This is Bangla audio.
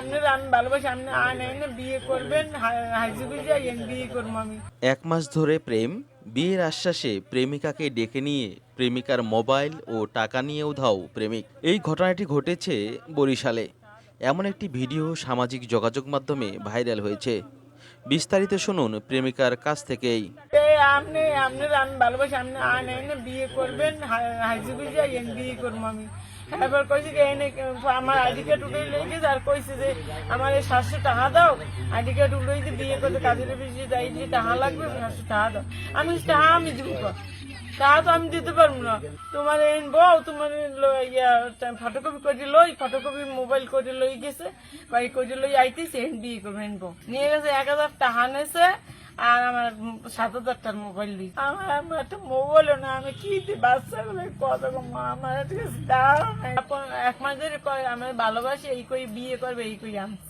আপনার আমি ভালোবাসি, আপনি আইনে বিয়ে করবেন, হাজিগুজি বিয়ে করবো আমি। 1 মাস ধরে প্রেম, বিয়ের আশ্বাসে প্রেমিকাকে ডেকে নিয়ে প্রেমিকার মোবাইল ও টাকা নিয়ে উধাও প্রেমিক। এই ঘটনাটি ঘটেছে বরিশালে। এমন একটি ভিডিও সামাজিক যোগাযোগ মাধ্যমে ভাইরাল হয়েছে। বিস্তারিত শুনুন প্রেমিকার কাছ থেকেই। আপনার আমি ভালোবাসি, আপনি আইনে বিয়ে করবেন, হাজিগুজি বিয়ে করবো আমি। এবার কইছে কি এনে আমার আইডি কার্ড উঠে লেগেছে, আর কইছে যে আমার এই 700 টাকা দাও, আইডি কার্ড উঠে বিয়ে করতে কাজের অফিসে যাই, যে টাকা লাগবে 700 টাকা দাও। আমি টাকা আমি দিব, টাকা তো আমি দিতে পারবো না। তোমার বউ তোমার ফটোকপি করে লই, ফটোকপি মোবাইল করে লই গেছে, বা করে লই আইতেছে বিয়ে করবো বউ নিয়ে গেছে। 1000 টাকা নেছে, আর আমার 7000 টাকার মোবাইল দিই। আমার একটা মোবাইলও না, আমি কি দিই বাচ্চাগুলো কত আমার 1 মাস ধরে কয় আমার ভালোবাসি, এই কই বিয়ে করবে, এই কই আনছে।